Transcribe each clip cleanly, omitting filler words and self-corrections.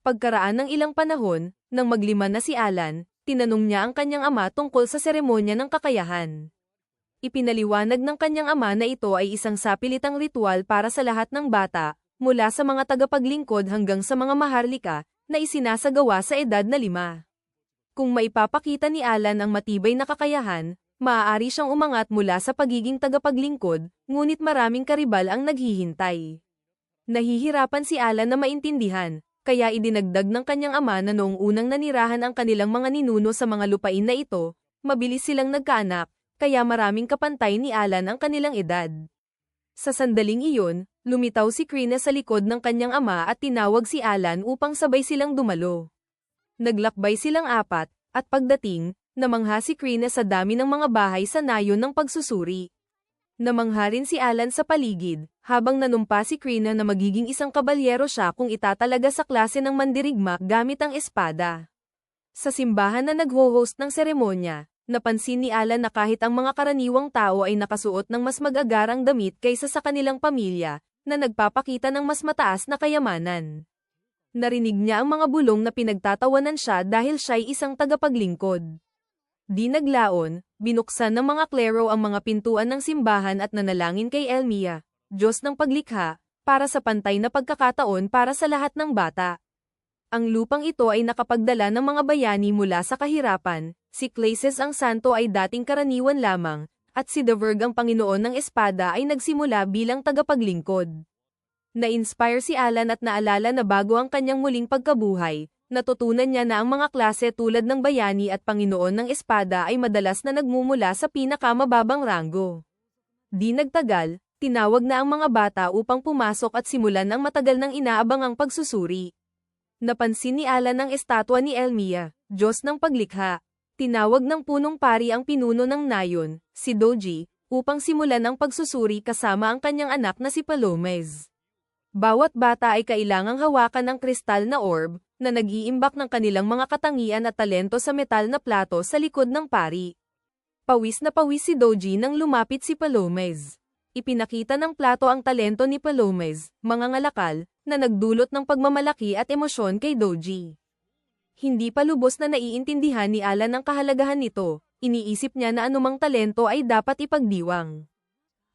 Pagkaraan ng ilang panahon, nang maglima na si Alan, tinanong niya ang kanyang ama tungkol sa seremonya ng kakayahan. Ipinaliwanag ng kanyang ama na ito ay isang sapilitang ritual para sa lahat ng bata, mula sa mga tagapaglingkod hanggang sa mga maharlika, na isinasagawa sa edad na 5. Kung maipapakita ni Alan ang matibay na kakayahan, maaari siyang umangat mula sa pagiging tagapaglingkod, ngunit maraming karibal ang naghihintay. Nahihirapan si Alan na maintindihan, kaya idinagdag ng kanyang ama na noong unang nanirahan ang kanilang mga ninuno sa mga lupain na ito, mabilis silang nagkaanak, kaya maraming kapantay ni Alan ang kanilang edad. Sa sandaling iyon, lumitaw si Krina sa likod ng kanyang ama at tinawag si Alan upang sabay silang dumalo. Naglakbay silang apat, at pagdating, namangha si Krina sa dami ng mga bahay sa nayon ng pagsusuri. Namangha rin si Alan sa paligid, habang nanumpa si Krina na magiging isang kabalyero siya kung itatalaga sa klase ng mandirigma gamit ang espada. Sa simbahan na nagho-host ng seremonya, napansin ni Alan na kahit ang mga karaniwang tao ay nakasuot ng mas mag-agarang damit kaysa sa kanilang pamilya, na nagpapakita ng mas mataas na kayamanan. Narinig niya ang mga bulong na pinagtatawanan siya dahil siya'y isang tagapaglingkod. Di naglaon, binuksan ng mga klero ang mga pintuan ng simbahan at nanalangin kay Elmia, Diyos ng paglikha, para sa pantay na pagkakataon para sa lahat ng bata. Ang lupang ito ay nakapagdala ng mga bayani mula sa kahirapan, si Clases ang santo ay dating karaniwan lamang, at si Deverg ang Panginoon ng Espada ay nagsimula bilang tagapaglingkod. Na-inspire si Alan at naalala na bago ang kanyang muling pagkabuhay, natutunan niya na ang mga klase tulad ng bayani at Panginoon ng Espada ay madalas na nagmumula sa pinakamababang ranggo. Di nagtagal, tinawag na ang mga bata upang pumasok at simulan ang matagal nang inaabangang pagsusuri. Napansin ni Alan ang estatwa ni Elmia, Diyos ng paglikha. Tinawag ng punong pari ang pinuno ng nayon, si Doji, upang simulan ang pagsusuri kasama ang kanyang anak na si Palomez. Bawat bata ay kailangang hawakan ng kristal na orb, na nag-iimbak ng kanilang mga katangian at talento sa metal na plato sa likod ng pari. Pawis na pawis si Doji nang lumapit si Palomez. Ipinakita ng plato ang talento ni Palomez, mga ngalakal, na nagdulot ng pagmamalaki at emosyon kay Doji. Hindi pa lubos na naiintindihan ni Alan ang kahalagahan nito, iniisip niya na anumang talento ay dapat ipagdiwang.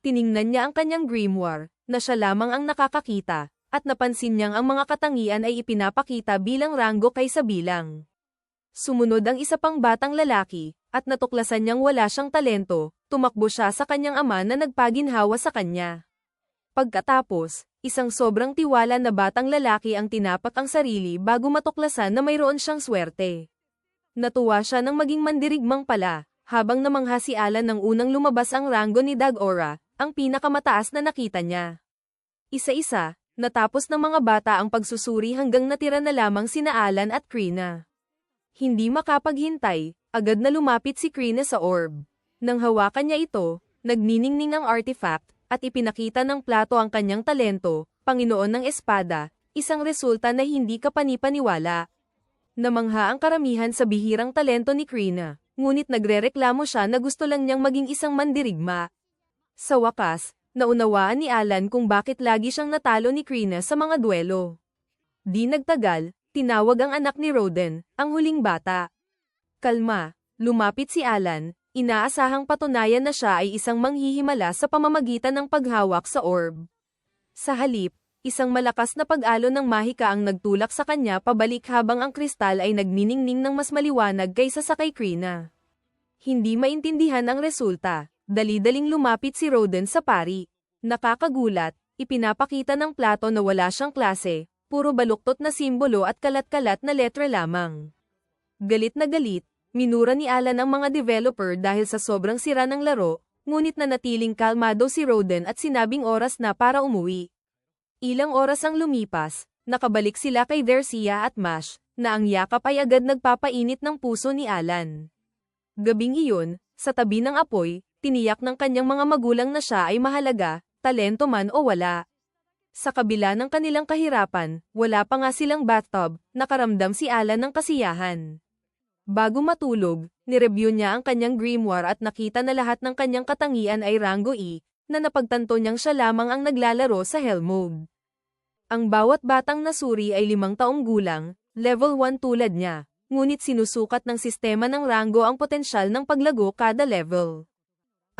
Tiningnan niya ang kanyang grimoire, na siya lamang ang nakakakita, at napansin niyang ang mga katangian ay ipinapakita bilang ranggo kaysa bilang. Sumunod ang isa pang batang lalaki, at natuklasan niyang wala siyang talento, tumakbo siya sa kanyang ama na nagpaginhawa sa kanya. Pagkatapos, isang sobrang tiwala na batang lalaki ang tinapak ang sarili bago matuklasan na mayroon siyang swerte. Natuwa siya nang maging mandirigmang pala, habang namangha si Alan nang unang lumabas ang ranggo ni Dagora, ang pinakamataas na nakita niya. Isa-isa, natapos ng mga bata ang pagsusuri hanggang natira na lamang sina Alan at Krina. Hindi makapaghintay, agad na lumapit si Krina sa orb. Nang hawakan niya ito, nagniningning ang artifact, at ipinakita ng plato ang kanyang talento, Panginoon ng Espada, isang resulta na hindi kapanipaniwala. Namangha ang karamihan sa bihirang talento ni Krina, ngunit nagrereklamo siya na gusto lang niyang maging isang mandirigma. Sa wakas, naunawaan ni Alan kung bakit lagi siyang natalo ni Krina sa mga duelo. Di nagtagal, tinawag ang anak ni Roden, ang huling bata. Kalma, lumapit si Alan. Inaasahang patunayan na siya ay isang manghihimala sa pamamagitan ng paghawak sa orb. Sa halip, isang malakas na pag-alon ng mahika ang nagtulak sa kanya pabalik habang ang kristal ay nagniningning ng mas maliwanag kaysa sa kay Krina. Hindi maintindihan ang resulta, dali-daling lumapit si Roden sa pari. Nakakagulat, ipinapakita ng plato na wala siyang klase, puro baluktot na simbolo at kalat-kalat na letra lamang. Galit na galit, minura ni Alan ang mga developer dahil sa sobrang sira ng laro, ngunit nanatiling kalmado si Roden at sinabing oras na para umuwi. Ilang oras ang lumipas, nakabalik sila kay Dercia at Mash, na ang yakap ay agad nagpapainit ng puso ni Alan. Gabing iyon, sa tabi ng apoy, tiniyak ng kanyang mga magulang na siya ay mahalaga, talento man o wala. Sa kabila ng kanilang kahirapan, wala pa nga silang bathtub, nakaramdam si Alan ng kasiyahan. Bago matulog, nireview niya ang kanyang grimoire at nakita na lahat ng kanyang katangian ay ranggo E, na napagtanto niyang siya lamang ang naglalaro sa Helmog. Ang bawat batang nasuri ay 5 taong gulang, level 1 tulad niya, ngunit sinusukat ng sistema ng ranggo ang potensyal ng paglago kada level.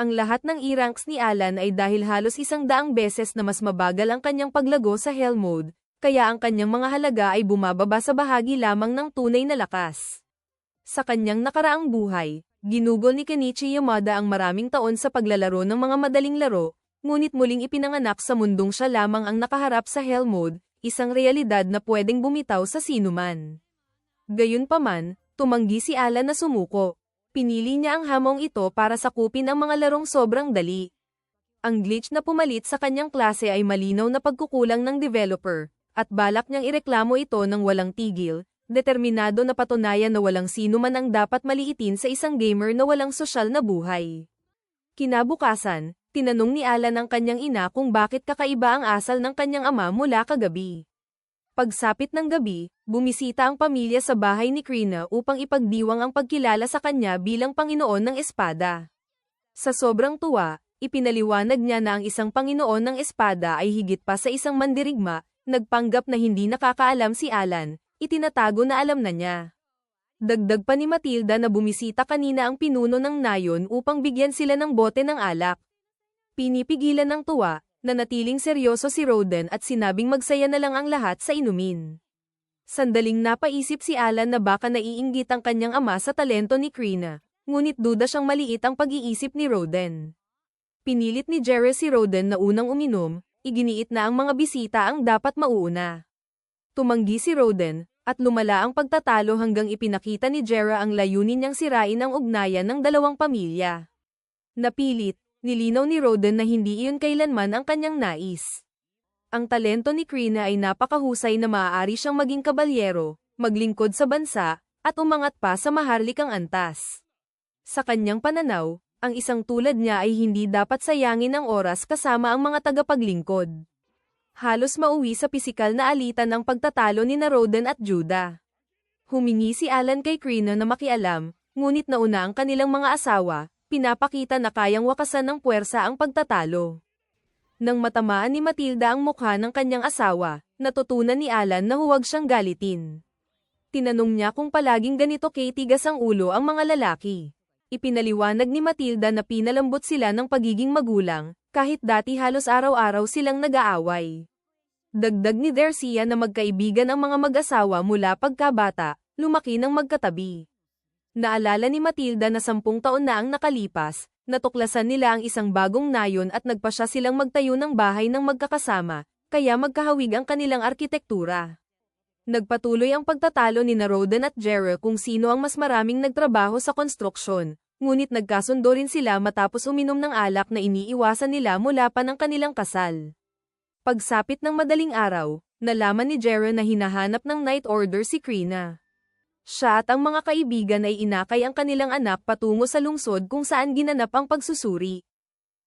Ang lahat ng E-ranks ni Alan ay dahil halos 100 beses na mas mabagal ang kanyang paglago sa Hell Mode, kaya ang kanyang mga halaga ay bumababa sa bahagi lamang ng tunay na lakas. Sa kanyang nakaraang buhay, ginugol ni Kenichi Yamada ang maraming taon sa paglalaro ng mga madaling laro, ngunit muling ipinanganak sa mundong siya lamang ang nakaharap sa Hell Mode, isang realidad na pwedeng bumitaw sa sinuman. Gayunpaman, tumanggi si Alan na sumuko. Pinili niya ang hamong ito para sakupin ang mga larong sobrang dali. Ang glitch na pumalit sa kanyang klase ay malinaw na pagkukulang ng developer, at balak niyang ireklamo ito ng walang tigil, determinado na patunayan na walang sino man ang dapat maliitin sa isang gamer na walang sosyal na buhay. Kinabukasan, tinanong ni Alan ang kanyang ina kung bakit kakaiba ang asal ng kanyang ama mula kagabi. Pagsapit ng gabi, bumisita ang pamilya sa bahay ni Krina upang ipagdiwang ang pagkilala sa kanya bilang Panginoon ng Espada. Sa sobrang tuwa, ipinaliwanag niya na ang isang Panginoon ng Espada ay higit pa sa isang mandirigma, nagpanggap na hindi nakakaalam si Alan, itinatago na alam na niya. Dagdag pa ni Matilda na bumisita kanina ang pinuno ng nayon upang bigyan sila ng bote ng alak. Pinipigilan ng tuwa, nanatiling seryoso si Roden at sinabing magsaya na lang ang lahat sa inumin. Sandaling napaisip si Alan na baka naiinggit ang kanyang ama sa talento ni Krina, ngunit duda siyang maliit ang pag-iisip ni Roden. Pinilit ni Jerry si Roden na unang uminom, iginiit na ang mga bisita ang dapat mauuna. Tumanggi si Roden, at lumala ang pagtatalo hanggang ipinakita ni Jera ang layunin niyang sirain ang ugnayan ng dalawang pamilya. Napilit, nilinaw ni Roden na hindi iyon kailanman ang kanyang nais. Ang talento ni Krina ay napakahusay na maaari siyang maging kabalyero, maglingkod sa bansa, at umangat pa sa maharlikang antas. Sa kanyang pananaw, ang isang tulad niya ay hindi dapat sayangin ang oras kasama ang mga tagapaglingkod. Halos mauwi sa pisikal na alitan ang pagtatalo ni Roden at Judah. Humingi si Alan kay Krina na makialam, ngunit nauna ang kanilang mga asawa, pinapakita na kayang wakasan ng puwersa ang pagtatalo. Nang matamaan ni Matilda ang mukha ng kanyang asawa, natutunan ni Alan na huwag siyang galitin. Tinanong niya kung palaging ganito katigas ang ulo ang mga lalaki. Ipinaliwanag ni Matilda na pinalambot sila ng pagiging magulang, kahit dati halos araw-araw silang nag-aaway. Dagdag ni Dercia na magkaibigan ang mga mag-asawa mula pagkabata, lumaki ng magkatabi. Naalala ni Matilda na 10 taon na ang nakalipas, natuklasan nila ang isang bagong nayon at nagpasya silang magtayo ng bahay ng magkakasama, kaya magkahawig ang kanilang arkitektura. Nagpatuloy ang pagtatalo ni Roden at Jera kung sino ang mas maraming nagtrabaho sa konstruksyon, ngunit nagkasundo rin sila matapos uminom ng alak na iniiwasan nila mula pa ng kanilang kasal. Pagsapit ng madaling araw, nalaman ni Jera na hinahanap ng Night Order si Krina. Siya at ang mga kaibigan ay inakay ang kanilang anak patungo sa lungsod kung saan ginanap ang pagsusuri.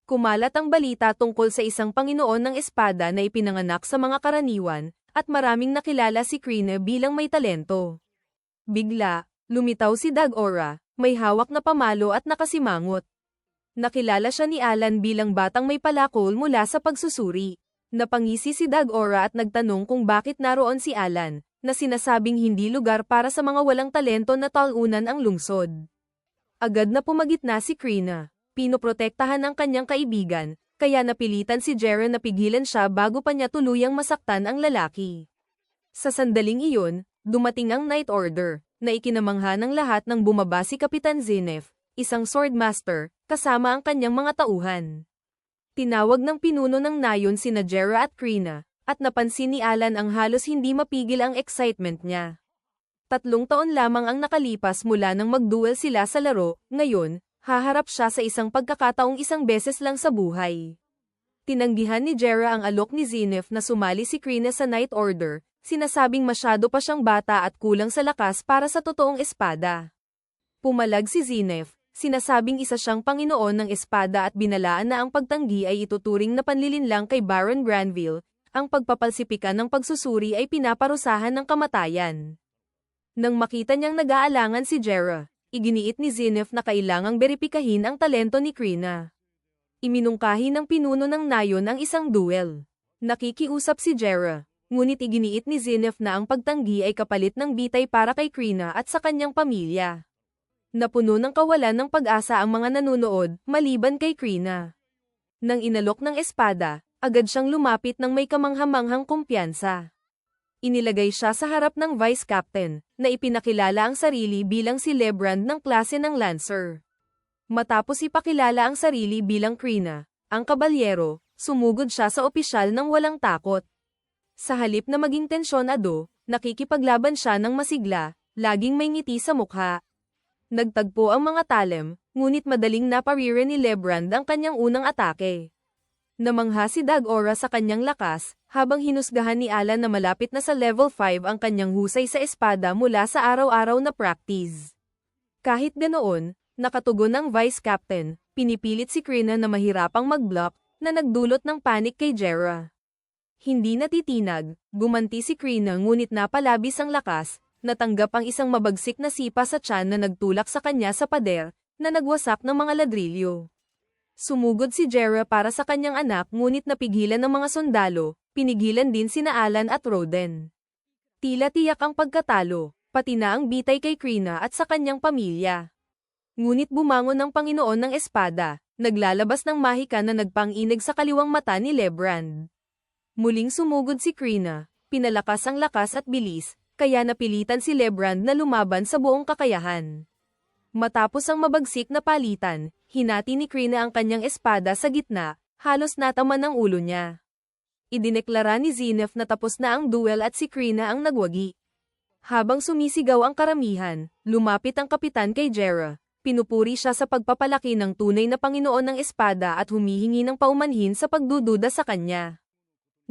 Kumalat ang balita tungkol sa isang Panginoon ng Espada na ipinanganak sa mga karaniwan, at maraming nakilala si Krina bilang may talento. Bigla, lumitaw si Dagora, may hawak na pamalo at nakasimangot. Nakilala siya ni Alan bilang batang may palakol mula sa pagsusuri. Napangisi si Dagora at nagtanong kung bakit naroon si Alan, na sinasabing hindi lugar para sa mga walang talento na talunan ang lungsod. Agad na pumagitna si Krina, pinoprotektahan ang kanyang kaibigan, kaya napilitan si Jera na pigilan siya bago pa niya tuluyang masaktan ang lalaki. Sa sandaling iyon, dumating ang Night Order, na ikinamangha ng lahat ng bumaba si Kapitan Zenef, isang swordmaster, kasama ang kanyang mga tauhan. Tinawag ng pinuno ng nayon sina Jera at Krina, at napansin ni Alan ang halos hindi mapigil ang excitement niya. 3 taon lamang ang nakalipas mula nang magduel sila sa laro, ngayon, haharap siya sa isang pagkakataong isang beses lang sa buhay. Tinanggihan ni Jera ang alok ni Zenef na sumali si Krina sa Night Order, sinasabing masyado pa siyang bata at kulang sa lakas para sa totoong espada. Pumalag si Zenef, sinasabing isa siyang Panginoon ng Espada at binalaan na ang pagtanggi ay ituturing na panlilinlang kay Baron Granville, ang pagpapalsipikan ng pagsusuri ay pinaparusahan ng kamatayan. Nang makita niyang nag-aalangan si Jera, iginiit ni Zenef na kailangang beripikahin ang talento ni Krina. Iminungkahi ng pinuno ng nayon ang isang duel. Nakikiusap si Jera, ngunit iginiit ni Zenith na ang pagtanggi ay kapalit ng bitay para kay Krina at sa kanyang pamilya. Napuno ng kawalan ng pag-asa ang mga nanunood, maliban kay Krina. Nang inalok ng espada, agad siyang lumapit ng may kamanghamanghang kumpiyansa. Inilagay siya sa harap ng vice captain, na ipinakilala ang sarili bilang si Lebrand ng klase ng Lancer. Matapos ipakilala ang sarili bilang Krina, ang kabalyero, sumugod siya sa opisyal ng walang takot. Sa halip na maging tensyonado, nakikipaglaban siya ng masigla, laging may ngiti sa mukha. Nagtagpo ang mga talem, ngunit madaling naparire ni Lebrand ang kanyang unang atake. Namangha si Dag-Ora sa kanyang lakas, habang hinusgahan ni Alan na malapit na sa level 5 ang kanyang husay sa espada mula sa araw-araw na practice. Kahit ganoon, nakatugon ng vice captain, pinipilit si Krina na mahirapang mag-block, na nagdulot ng panik kay Jera. Hindi natitinag, gumanti si Krina ngunit napalabis ang lakas, natanggap ang isang mabagsik na sipa sa tiyan na nagtulak sa kanya sa pader, na nagwasak ng mga ladrilyo. Sumugod si Jera para sa kanyang anak ngunit napigilan ng mga sundalo, pinigilan din sina Alan at Roden. Tila tiyak ang pagkatalo, pati na ang bitay kay Krina at sa kanyang pamilya. Ngunit bumangon ang Panginoon ng Espada, naglalabas ng mahika na nagpang-inig sa kaliwang mata ni Lebrand. Muling sumugod si Krina, pinalakas ang lakas at bilis, kaya napilitan si Lebrand na lumaban sa buong kakayahan. Matapos ang mabagsik na palitan, hinati ni Krina ang kanyang espada sa gitna, halos nataman ang ulo niya. Idineklara ni Zenith na tapos na ang duel at si Krina ang nagwagi. Habang sumisigaw ang karamihan, lumapit ang kapitan kay Jera, pinupuri siya sa pagpapalaki ng tunay na Panginoon ng Espada at humihingi ng paumanhin sa pagdududa sa kanya.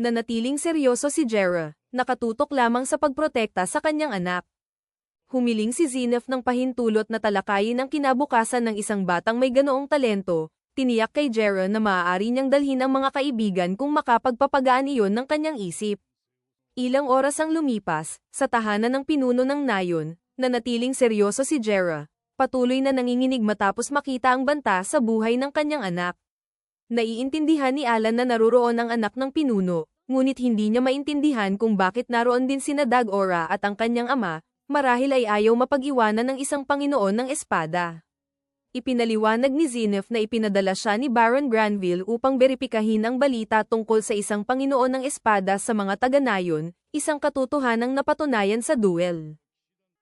Nanatiling seryoso si Jera, nakatutok lamang sa pagprotekta sa kanyang anak. Humiling si Zenith ng pahintulot na talakayin ang kinabukasan ng isang batang may ganoong talento, tiniyak kay Jera na maaari niyang dalhin ang mga kaibigan kung makapagpapagaan iyon ng kanyang isip. Ilang oras ang lumipas, sa tahanan ng pinuno ng nayon, nanatiling seryoso si Jera, patuloy na nanginginig matapos makita ang banta sa buhay ng kanyang anak. Naiintindihan ni Alan na naruroon ang anak ng pinuno, ngunit hindi niya maintindihan kung bakit naroon din sina Dag-Ora at ang kanyang ama, marahil ay ayaw mapag-iwanan ng isang Panginoon ng Espada. Ipinaliwanag ni Zenith na ipinadala siya ni Baron Granville upang beripikahin ang balita tungkol sa isang Panginoon ng Espada sa mga taga-nayon, isang katotohanang napatunayan sa duel.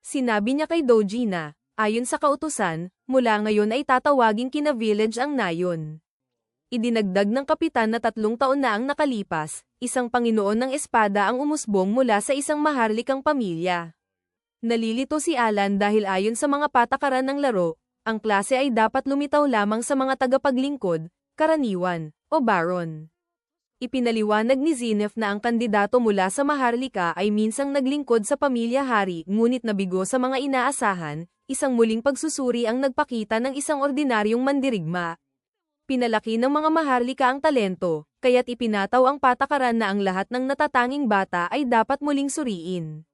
Sinabi niya kay Doji na, ayon sa kautusan, mula ngayon ay tatawaging kina-village ang nayon. Idinagdag ng kapitan na 3 taon na ang nakalipas, isang Panginoon ng Espada ang umusbong mula sa isang maharlikang pamilya. Nalilito si Alan dahil ayon sa mga patakaran ng laro, ang klase ay dapat lumitaw lamang sa mga tagapaglingkod, karaniwan, o baron. Ipinaliwanag ni Zenith na ang kandidato mula sa maharlika ay minsang naglingkod sa pamilya-hari ngunit nabigo sa mga inaasahan, isang muling pagsusuri ang nagpakita ng isang ordinaryong mandirigma. Pinalaki ng mga maharlika ang talento, kaya't ipinataw ang patakaran na ang lahat ng natatanging bata ay dapat muling suriin.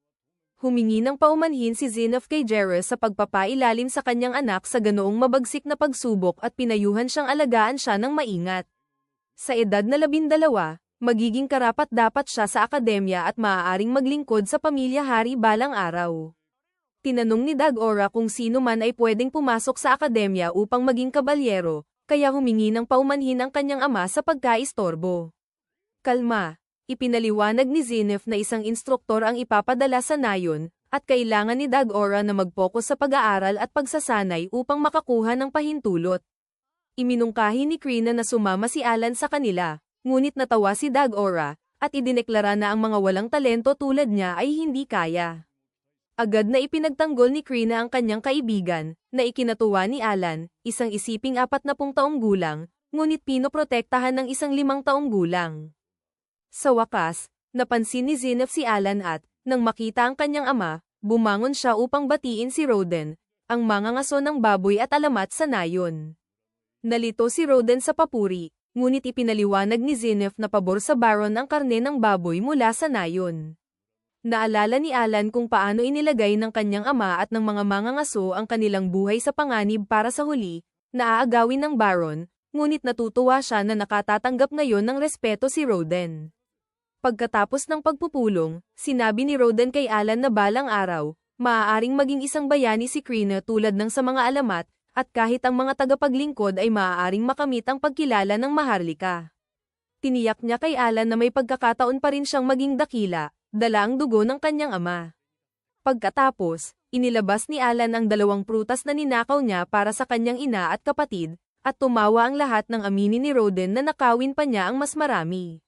Humingi ng paumanhin si Zenith kay Jera sa pagpapailalim sa kanyang anak sa ganoong mabagsik na pagsubok at pinayuhan siyang alagaan siya ng maingat. Sa edad na 12, magiging karapat-dapat siya sa akademya at maaaring maglingkod sa pamilya-hari balang araw. Tinanong ni Dag-Ora kung sino man ay pwedeng pumasok sa akademya upang maging kabalyero, kaya humingi ng paumanhin ang kanyang ama sa pagkaistorbo. Kalma, ipinaliwanag ni Zenith na isang instruktor ang ipapadala sa nayon, at kailangan ni Dag-Ora na mag-focus sa pag-aaral at pagsasanay upang makakuha ng pahintulot. Iminungkahi ni Krina na sumama si Alan sa kanila, ngunit natawa si Dag-Ora, at idineklara na ang mga walang talento tulad niya ay hindi kaya. Agad na ipinagtanggol ni Krina ang kanyang kaibigan, na ikinatuwa ni Alan, isang isiping 40 taong gulang, ngunit pinoprotektahan ng isang 5 taong gulang. Sa wakas, napansin ni Zenith si Alan at, nang makita ang kanyang ama, bumangon siya upang batiin si Roden, ang mangangaso ng baboy at alamat sa nayon. Nalito si Roden sa papuri, ngunit ipinaliwanag ni Zenith na pabor sa baron ang karne ng baboy mula sa nayon. Naalala ni Alan kung paano inilagay ng kanyang ama at ng mga mangangaso ang kanilang buhay sa panganib para sa huli, na aagawin ng baron, ngunit natutuwa siya na nakatatanggap ngayon ng respeto si Roden. Pagkatapos ng pagpupulong, sinabi ni Roden kay Alan na balang araw, maaaring maging isang bayani si Krina tulad ng sa mga alamat, at kahit ang mga tagapaglingkod ay maaaring makamit ang pagkilala ng Maharlika. Tiniyak niya kay Alan na may pagkakataon pa rin siyang maging dakila, dala ang dugo ng kanyang ama. Pagkatapos, inilabas ni Alan ang 2 prutas na ninakaw niya para sa kanyang ina at kapatid, at tumawa ang lahat ng aminin ni Roden na nakawin pa niya ang mas marami.